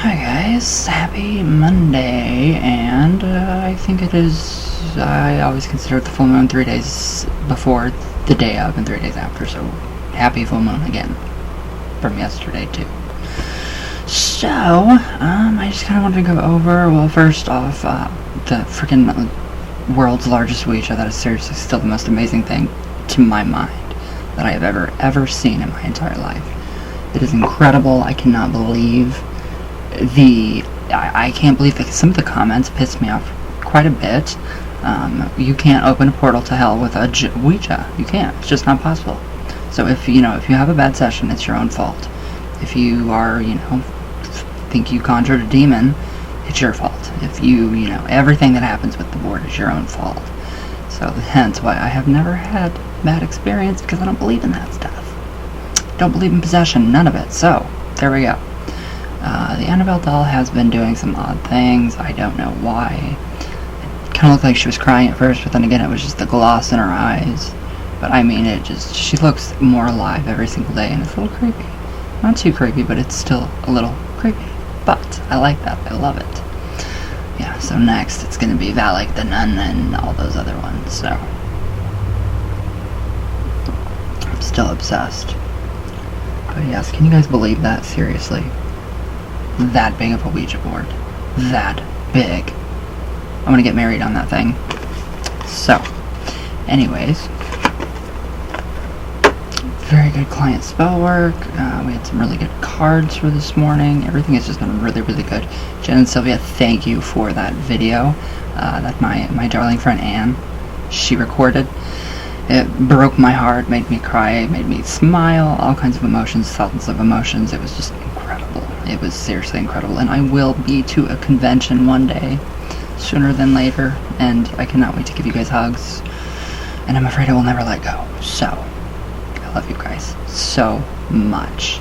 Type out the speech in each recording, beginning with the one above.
Hi guys, happy Monday, and I think it is, I always consider it the full moon 3 days before the day of and 3 days after, so happy full moon again, from yesterday too. So, I just kind of wanted to go over, well, first off, the freaking world's largest Ouija. That is seriously still the most amazing thing, to my mind, that I have ever seen in my entire life. It is incredible. I cannot believe I can't believe that some of the comments pissed me off quite a bit. You can't open a portal to hell with a Ouija. You can't. It's just not possible. So if you have a bad session, it's your own fault. If you are, think you conjured a demon, it's your fault. If everything that happens with the board is your own fault. So hence why I have never had bad experience, because I don't believe in that stuff. Don't believe in possession, none of it. So there we go. The Annabelle doll has been doing some odd things. I don't know why. It kind of looked like she was crying at first, but then again it was just the gloss in her eyes. But I mean, she looks more alive every single day, and it's a little creepy. Not too creepy, but it's still a little creepy. But I like that. I love it. Yeah, so next it's going to be Valak the Nun and all those other ones, so I'm still obsessed. But yes, can you guys believe that? Seriously? That big of a Ouija board. That big. I'm gonna get married on that thing. So, anyways, very good client spell work. We had some really good cards for this morning. Everything has just been really, really good. Jen and Sylvia, thank you for that video that my darling friend Anne, she recorded. It broke my heart, made me cry, made me smile, all kinds of emotions, thousands of emotions. It was just incredible. It was seriously incredible, and I will be to a convention one day, sooner than later, and I cannot wait to give you guys hugs, and I'm afraid I will never let go. So, I love you guys so much,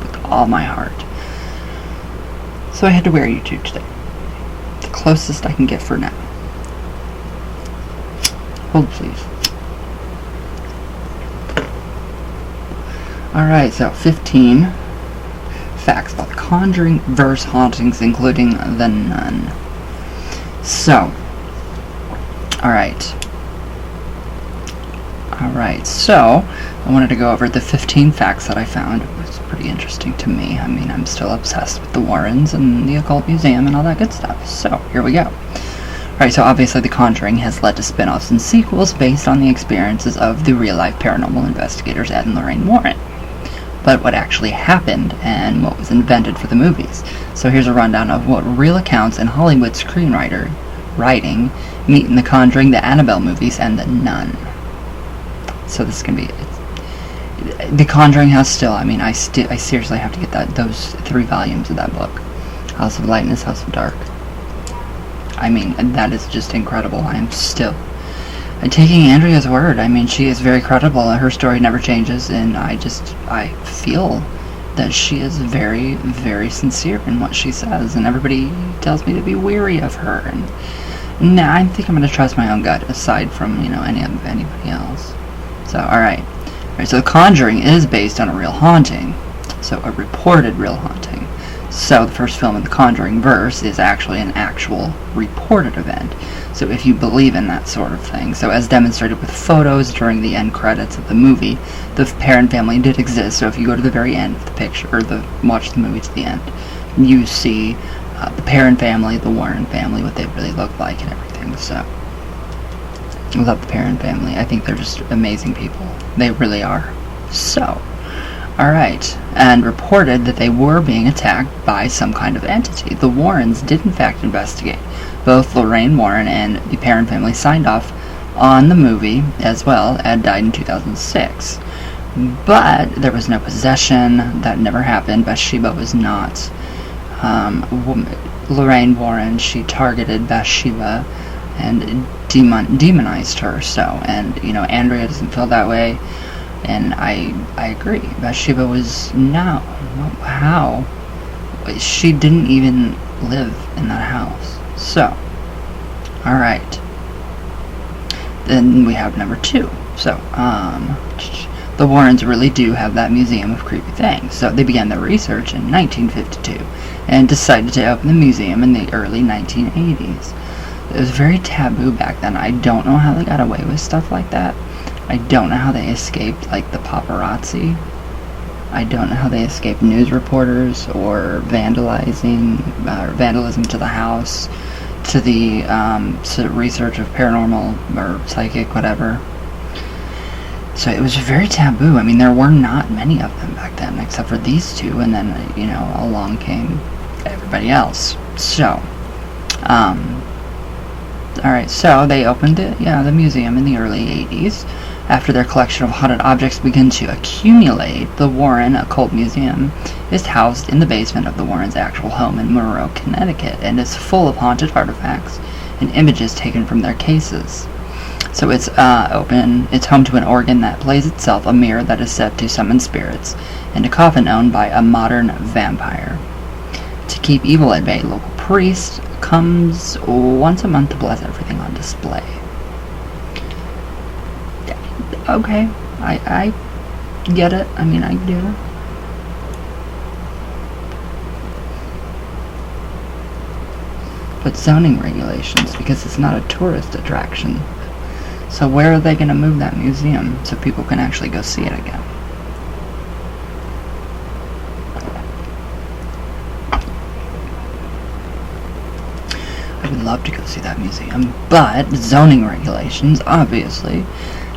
with all my heart. So I had to wear YouTube today. The closest I can get for now. Hold please. Alright, so 15 facts about the Conjuring-Verse hauntings, including the Nun. So, alright, so I wanted to go over the 15 facts that I found. It was pretty interesting to me. I mean, I'm still obsessed with the Warrens and the Occult Museum and all that good stuff. So, here we go. Alright, so obviously The Conjuring has led to spin-offs and sequels based on the experiences of the real-life paranormal investigators Ed and Lorraine Warren. But what actually happened and what was invented for the movies. So here's a rundown of what real accounts and Hollywood writing meet in The Conjuring, the Annabelle movies, and the Nun. So this is going to be... The Conjuring has still... I mean, I seriously have to get those 3 volumes of that book. House of Lightness, House of Dark. I mean, that is just incredible. I'm taking Andrea's word. I mean, she is very credible. Her story never changes, and I feel that she is very, very sincere in what she says, and everybody tells me to be wary of her. And nah, I think I'm going to trust my own gut, aside from, anybody else. So, alright. So The Conjuring is based on a real haunting. So, a reported real haunting. So, the first film in the Conjuring-verse is actually an actual reported event. So if you believe in that sort of thing. So as demonstrated with photos during the end credits of the movie, the Perron family did exist. So if you go to the very end of the picture, or watch the movie to the end, you see the Perron family, the Warren family, what they really look like and everything. So I love the Perron family. I think they're just amazing people. They really are. So, alright, and reported that they were being attacked by some kind of entity. The Warrens did in fact investigate. Both Lorraine Warren and the Perron family signed off on the movie as well. Ed died in 2006. But there was no possession. That never happened. Bathsheba was not. Lorraine Warren, she targeted Bathsheba and demonized her. So, and, Andrea doesn't feel that way. And I agree. Bathsheba was no. How? She didn't even live in that house. So, alright. Then we have number 2. So, the Warrens really do have that museum of creepy things. So they began their research in 1952 and decided to open the museum in the early 1980s. It was very taboo back then. I don't know how they got away with stuff like that. I don't know how they escaped, like, the paparazzi. I don't know how they escaped news reporters or vandalism to the house, to the research of paranormal or psychic, whatever. So it was very taboo. I mean, there were not many of them back then, except for these two, and then, along came everybody else. So, alright, so they opened the museum in the early 80s. After their collection of haunted objects began to accumulate, the Warren Occult Museum is housed in the basement of the Warrens' actual home in Monroe, Connecticut, and is full of haunted artifacts and images taken from their cases. So it's it's home to an organ that plays itself, a mirror that is said to summon spirits, and a coffin owned by a modern vampire. To keep evil at bay, local priest comes once a month to bless everything on display. Okay, I get it. I mean, I do. But zoning regulations, because it's not a tourist attraction. So where are they going to move that museum so people can actually go see it again? I would love to go see that museum, but zoning regulations, obviously.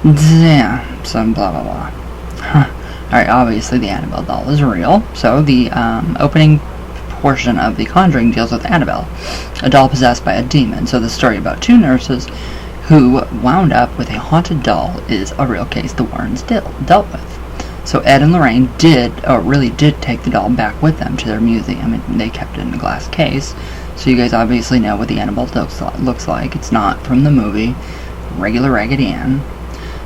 Yeah, some blah blah blah. Alright, obviously the Annabelle doll is real, so the opening portion of The Conjuring deals with Annabelle, a doll possessed by a demon. So the story about two nurses who wound up with a haunted doll is a real case the Warrens dealt with. So Ed and Lorraine really did take the doll back with them to their museum, and they kept it in a glass case. So you guys obviously know what the Annabelle looks like. It's not from the movie, regular Raggedy Ann.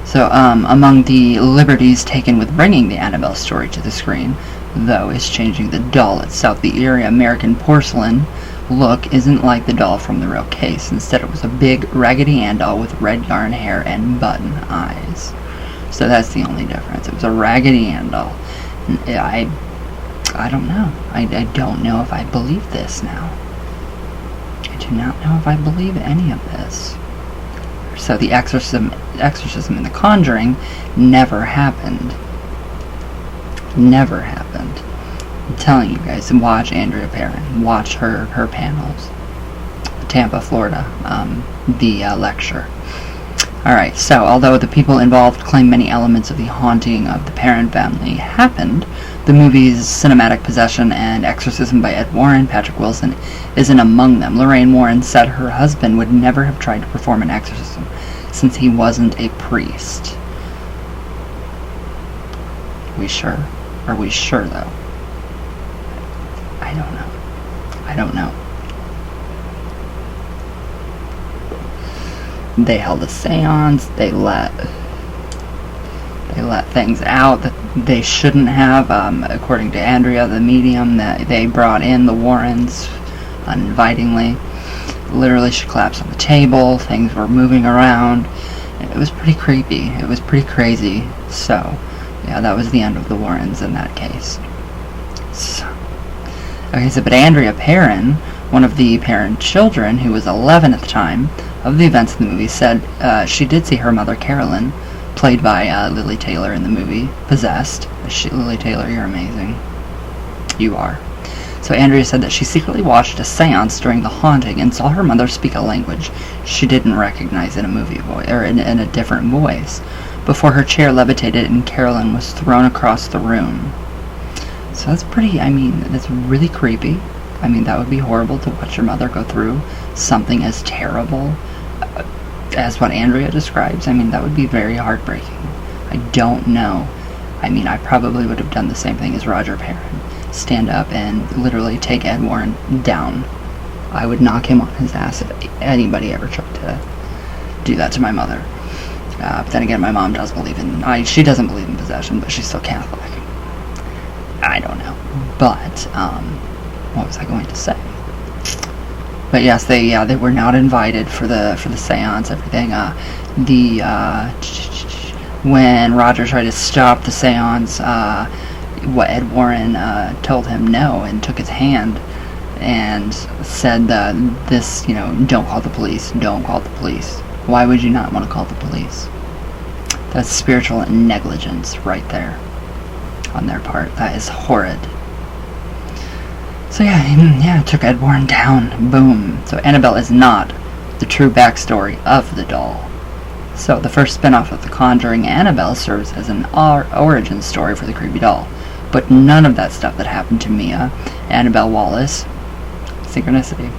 So, among the liberties taken with bringing the Annabelle story to the screen, though, is changing the doll itself. The eerie American porcelain look isn't like the doll from the real case. Instead, it was a big Raggedy Ann doll with red yarn hair and button eyes. So that's the only difference. It was a Raggedy Ann doll. I don't know. I don't know if I believe this now. I do not know if I believe any of this. So the exorcism in The Conjuring never happened. Never happened. I'm telling you guys, watch Andrea Perron. Watch her panels. Tampa, Florida. The lecture. Alright, so although the people involved claim many elements of the haunting of the Perron family happened, the movie's cinematic possession and exorcism by Ed Warren, Patrick Wilson, isn't among them. Lorraine Warren said her husband would never have tried to perform an exorcism since he wasn't a priest. We sure? Are we sure, though? I don't know. I don't know. They held a seance. They let things out that they shouldn't have. According to Andrea, the medium, that they brought in the Warrens uninvitingly. Literally, she collapsed on the table. Things were moving around. It was pretty creepy. It was pretty crazy. So, yeah, that was the end of the Warrens in that case. But Andrea Perron, one of the Perron children, who was 11 at the time of the events in the movie, said she did see her mother, Carolyn, played by Lily Taylor in the movie, possessed. Lily Taylor, you're amazing. You are. So Andrea said that she secretly watched a seance during the haunting and saw her mother speak a language she didn't recognize in a movie voice, or in a different voice, before her chair levitated and Carolyn was thrown across the room. So that's that's really creepy. I mean, that would be horrible to watch your mother go through something as terrible as what Andrea describes. I mean, that would be very heartbreaking. I don't know. I mean, I probably would have done the same thing as Roger Perron. Stand up and literally take Ed Warren down. I would knock him on his ass if anybody ever tried to do that to my mother. But then again, my mom does believe in... she doesn't believe in possession, but she's still Catholic. I don't know. But, what was I going to say? But yes, they were not invited for the seance, everything. The when Roger tried to stop the seance, Ed Warren told him no and took his hand and said that this, don't call the police, don't call the police. Why would you not want to call the police? That's spiritual negligence right there on their part. That is horrid. So yeah, it took Ed Warren down. Boom. So Annabelle is not the true backstory of the doll. So the first spin-off of The Conjuring, Annabelle, serves as an origin story for the creepy doll. But none of that stuff that happened to Mia, Annabelle Wallis, synchronicity,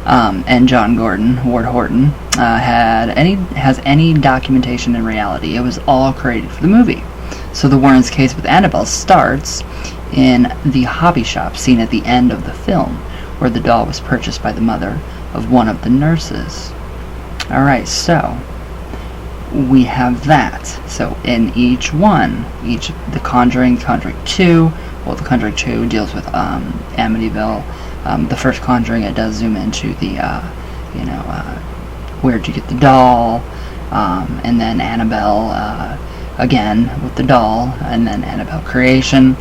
and John Gordon, Ward Horton, has any documentation in reality. It was all created for the movie. So the Warrens' case with Annabelle starts in the hobby shop scene at the end of the film, where the doll was purchased by the mother of one of the nurses. Alright, so we have that. So in the Conjuring 2, well, the Conjuring 2 deals with Amityville. The first Conjuring, it does zoom into the, where'd you get the doll, and then Annabelle, again, with the doll, and then Annabelle Creation.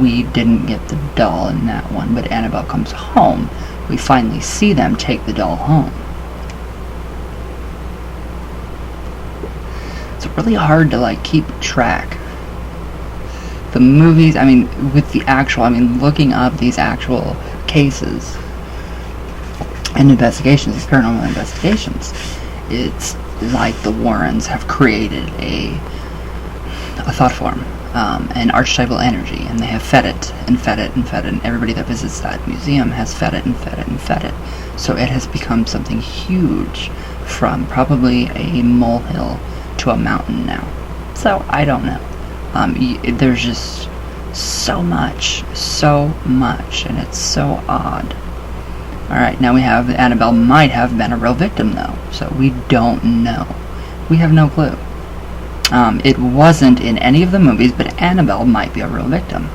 We didn't get the doll in that one, but Annabelle Comes Home. We finally see them take the doll home. It's really hard to, keep track. The movies, looking up these actual cases and investigations, these paranormal investigations, it's like the Warrens have created a thought form, an archetypal energy, and they have fed it and fed it and fed it, and everybody that visits that museum has fed it and fed it and fed it. So it has become something huge, from probably a molehill to a mountain now. So I don't know. There's just so much, and it's so odd. Alright, now we have Annabelle might have been a real victim, though, so we don't know. We have no clue. It wasn't in any of the movies, but Annabelle might be a real victim.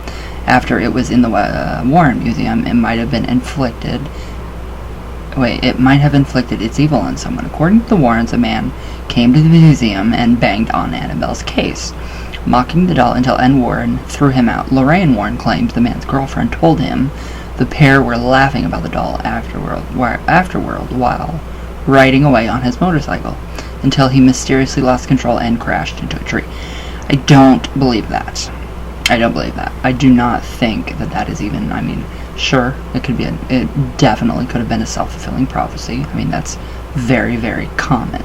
After it was in the Warren Museum, it might have inflicted its evil on someone. According to the Warrens, a man came to the museum and banged on Annabelle's case, mocking the doll until Ed Warren threw him out. Lorraine Warren claims the man's girlfriend told him the pair were laughing about the doll afterward while riding away on his motorcycle, until he mysteriously lost control and crashed into a tree. I don't believe that. I do not think that is even, sure, it definitely could have been a self-fulfilling prophecy. That's very, very common.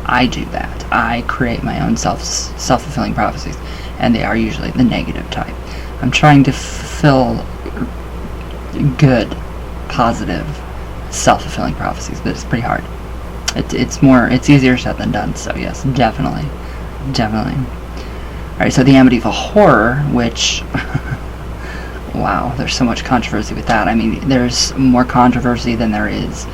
I do that. I create my own self-fulfilling prophecies, and they are usually the negative type. I'm trying to fulfill good, positive, self-fulfilling prophecies, but it's pretty hard. It's easier said than done, so yes, definitely. Alright, so the Amityville Horror, which, wow, there's so much controversy with that. There's more controversy than there is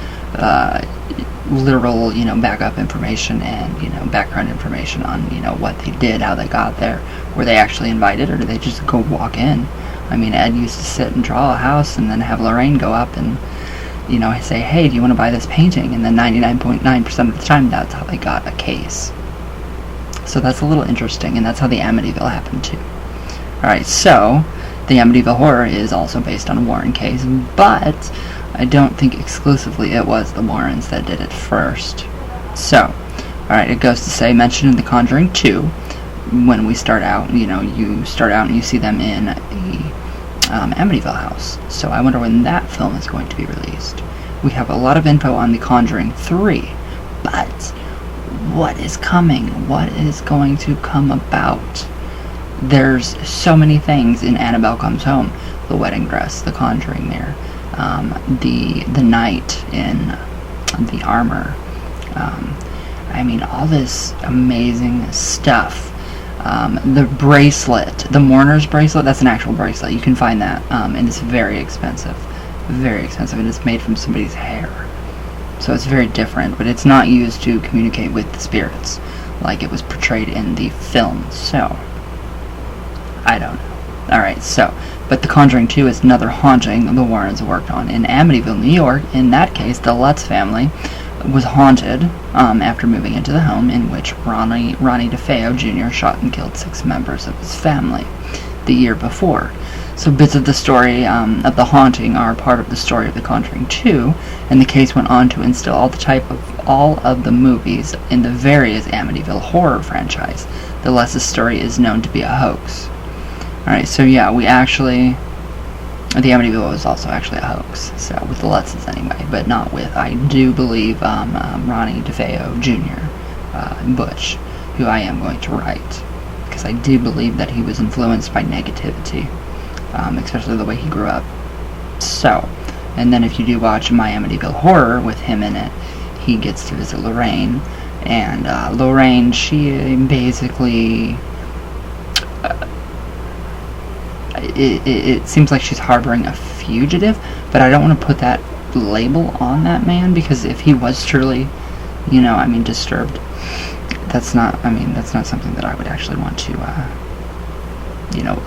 literal, backup information and, background information on, what they did, how they got there. Were they actually invited, or did they just go walk in? Ed used to sit and draw a house and then have Lorraine go up and, say, hey, do you want to buy this painting? And then 99.9% of the time, that's how they got a case. So that's a little interesting, and that's how the Amityville happened, too. Alright, so the Amityville Horror is also based on a Warren case, but I don't think exclusively it was the Warrens that did it first. So, alright, it goes to say, mentioned in The Conjuring 2, when we start out, you start out and you see them in the Amityville house. So I wonder when that film is going to be released. We have a lot of info on The Conjuring 3, but what is coming? What is going to come about? There's so many things in Annabelle Comes Home. The wedding dress, the conjuring mirror, the knight in the armor. All this amazing stuff. The bracelet, the mourner's bracelet, that's an actual bracelet. You can find that, and it's very expensive, and it's made from somebody's hair. So it's very different, but it's not used to communicate with the spirits like it was portrayed in the film. So, I don't know. Alright, so, but The Conjuring 2 is another haunting the Warrens worked on in Amityville, New York. In that case, the Lutz family was haunted after moving into the home in which Ronnie DeFeo Jr. shot and killed 6 members of his family the year before. So bits of the story of the haunting are part of the story of The Conjuring 2, and the case went on to instill all of the movies in the various Amityville horror franchise. The Letz's story is known to be a hoax. Alright, so yeah, the Amityville was also actually a hoax, so with the Letz's anyway, but not with, I do believe, Ronnie DeFeo Jr., Butch, who I am going to write, because I do believe that he was influenced by negativity, especially the way he grew up. So, and then if you do watch My Amityville Horror with him in it, he gets to visit Lorraine, and Lorraine, she basically... It seems like she's harboring a fugitive, but I don't want to put that label on that man, because if he was truly, disturbed, that's not something that I would actually want to,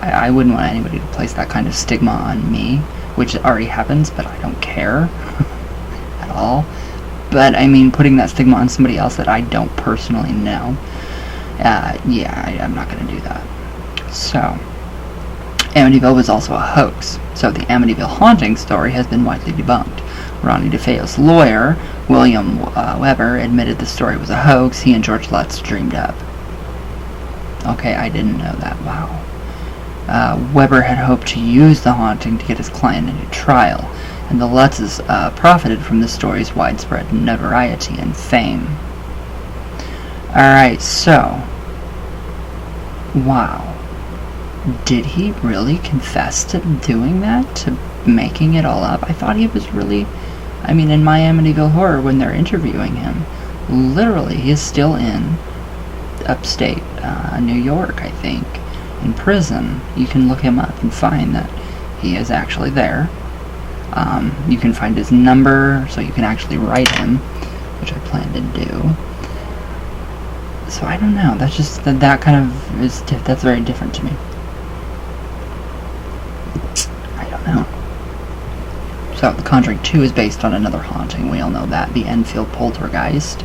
I wouldn't want anybody to place that kind of stigma on me, which already happens, but I don't care at all. But, putting that stigma on somebody else that I don't personally know, I'm not going to do that. So... Amityville was also a hoax, so the Amityville haunting story has been widely debunked. Ronnie DeFeo's lawyer, William Weber, admitted the story was a hoax he and George Letz dreamed up. Okay, I didn't know that, wow. Weber had hoped to use the haunting to get his client into trial, and the Letzes profited from the story's widespread notoriety and fame. Alright, so... wow. Did he really confess to doing that? To making it all up? I thought he was really... in My Amityville Horror, when they're interviewing him, literally, he is still in upstate New York, I think, in prison. You can look him up and find that he is actually there. You can find his number, so you can actually write him, which I plan to do. So I don't know, that's just, that kind of is, that's very different to me. No. So, The Conjuring 2 is based on another haunting. We all know that, the Enfield Poltergeist.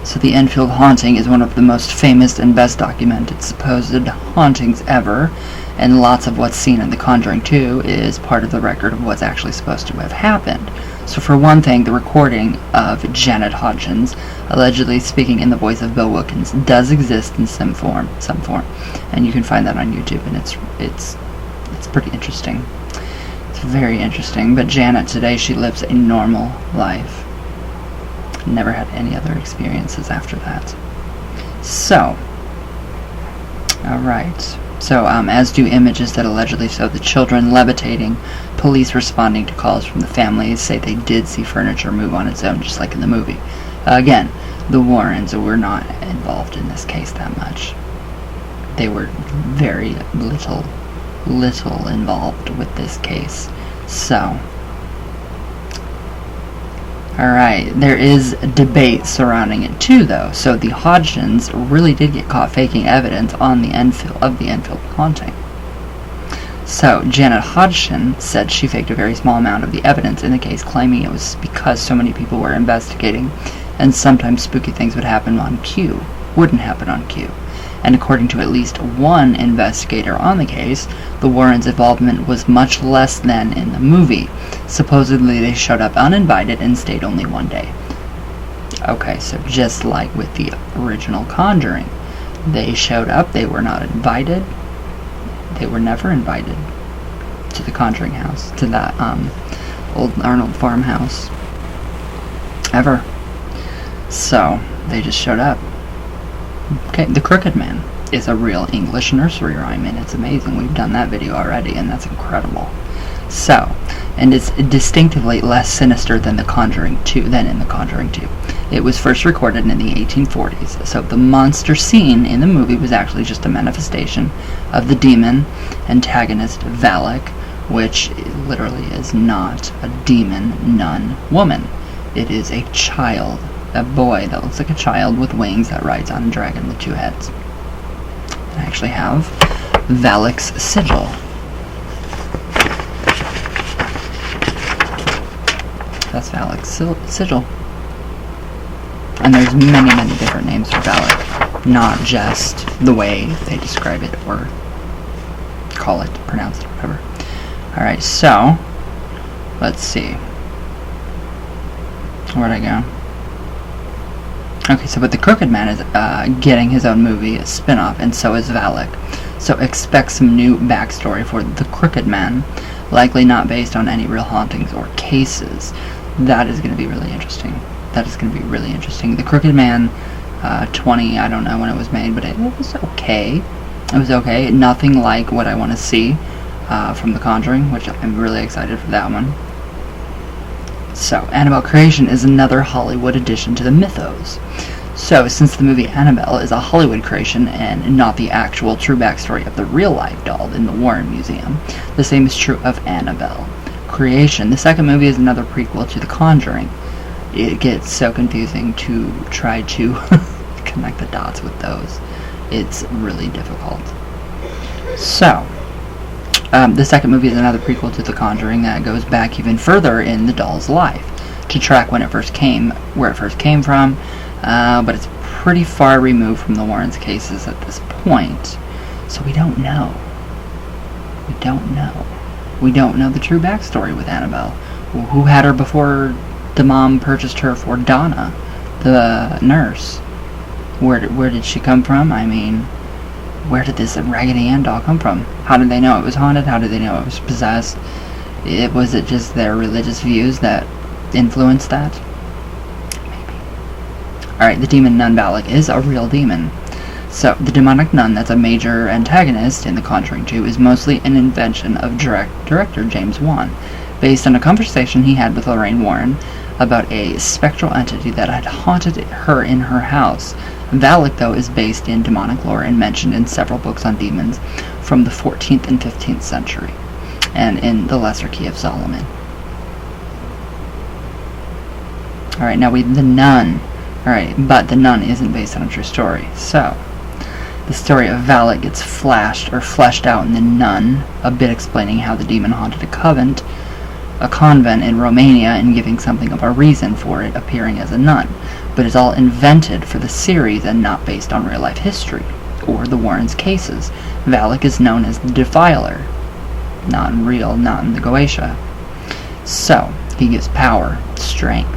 So, the Enfield haunting is one of the most famous and best documented supposed hauntings ever, and lots of what's seen in The Conjuring 2 is part of the record of what's actually supposed to have happened. So, for one thing, the recording of Janet Hodgins allegedly speaking in the voice of Bill Wilkins does exist in some form, and you can find that on YouTube, and it's pretty interesting. Very interesting, but Janet today, she lives a normal life. Never had any other experiences after that. So, alright. So, as do images that allegedly show the children levitating, police responding to calls from the families say they did see furniture move on its own, just like in the movie. Again, the Warrens were not involved in this case that much. They were very little involved with this case. So, alright, there is debate surrounding it too, though. So the Hodgins really did get caught faking evidence on the Enfield haunting. So Janet Hodgson said she faked a very small amount of the evidence in the case, claiming it was because so many people were investigating, and sometimes spooky things wouldn't happen on cue. And according to at least one investigator on the case, the Warrens' involvement was much less than in the movie. Supposedly they showed up uninvited and stayed only one day. Okay, so just like with the original Conjuring, they showed up, they were not invited. They were never invited to the Conjuring house, to that old Arnold farmhouse, ever. So, they just showed up. Okay, The Crooked Man is a real English nursery rhyme, and it's amazing. We've done that video already, and that's incredible. So, and it's distinctively less sinister than The Conjuring 2, in The Conjuring 2. It was first recorded in the 1840s, so the monster scene in the movie was actually just a manifestation of the demon antagonist Valak, which literally is not a demon nun woman. It is a child. A boy that looks like a child with wings that rides on a dragon with 2 heads. And I actually have Valak's sigil. That's Valak's sigil. And there's many different names for Valak, not just the way they describe it or call it, pronounce it, whatever. Alright, so let's see. Where'd I go? Okay, so but the Crooked Man is getting his own movie, a spin-off, and so is Valak. So expect some new backstory for the Crooked Man, likely not based on any real hauntings or cases. That is going to be really interesting. That is going to be really interesting. The Crooked Man, 20, I don't know when it was made, but it was okay. It was okay. Nothing like what I want to see from The Conjuring, which I'm really excited for that one. So, Annabelle Creation is another Hollywood addition to the mythos. So, since the movie Annabelle is a Hollywood creation and not the actual true backstory of the real-life doll in the Warren Museum, the same is true of Annabelle Creation. The second movie is another prequel to The Conjuring. It gets so confusing to try to connect the dots with those. It's really difficult. So, the second movie is another prequel to The Conjuring that goes back even further in the doll's life to track when it first came, where it first came from, but it's pretty far removed from the Warrens' cases at this point, so we don't know. We don't know. We don't know the true backstory with Annabelle. Who had her before the mom purchased her for Donna, the nurse? Where did she come from? I mean, where did this Raggedy Ann doll come from? How did they know it was haunted? How did they know it was possessed? Was it just their religious views that influenced that? Maybe. Alright, the demon nun Valak is a real demon. So, the demonic nun that's a major antagonist in The Conjuring 2 is mostly an invention of director James Wan, based on a conversation he had with Lorraine Warren about a spectral entity that had haunted her in her house. Valak, though, is based in demonic lore and mentioned in several books on demons from the 14th and 15th century, and in the Lesser Key of Solomon. Alright, now the nun. Alright, but the nun isn't based on a true story. So, the story of Valak gets fleshed out in The Nun, a bit explaining how the demon haunted a convent in Romania and giving something of a reason for it appearing as a nun, but is all invented for the series and not based on real-life history, or the Warrens' cases. Valak is known as the Defiler, not in the Goetia. So, he gives power, strength.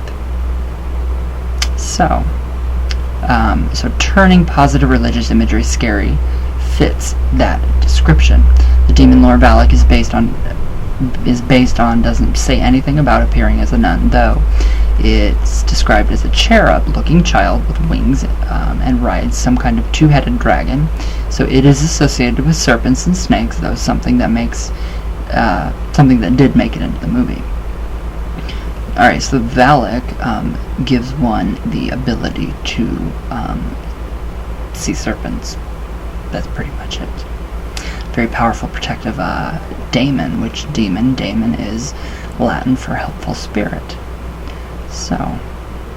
So turning positive religious imagery scary fits that description. The demon lore Valak is based on doesn't say anything about appearing as a nun, though it's described as a cherub-looking child with wings and rides some kind of two-headed dragon. So it is associated with serpents and snakes, though something that did make it into the movie. Alright, so Valak gives one the ability to see serpents. That's pretty much it. Very powerful protective daemon, which daemon is Latin for helpful spirit. So,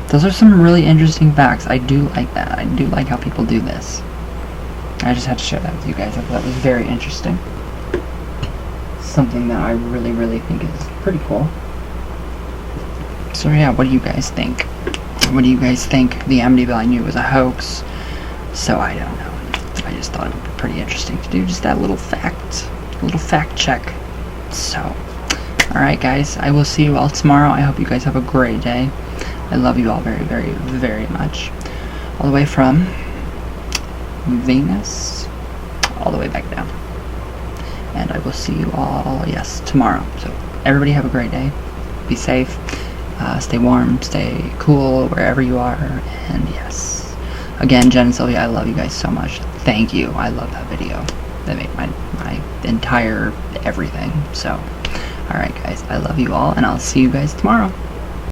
those are some really interesting facts. I do like that. I do like how people do this. I just had to share that with you guys. I thought that was very interesting. Something that I really think is pretty cool. So yeah, what do you guys think? What do you guys think? The Amityville I knew was a hoax, so I don't know. I just thought it would be pretty interesting to do just that little fact check. So, alright guys, I will see you all tomorrow. I hope you guys have a great day. I love you all very much. All the way from Venus, all the way back down. And I will see you all, yes, tomorrow. So, everybody have a great day. Be safe. Stay warm, stay cool wherever you are, and yes. Again, Jen and Sylvia, I love you guys so much. Thank you. I love that video. That made my entire everything. So, alright guys, I love you all, and I'll see you guys tomorrow.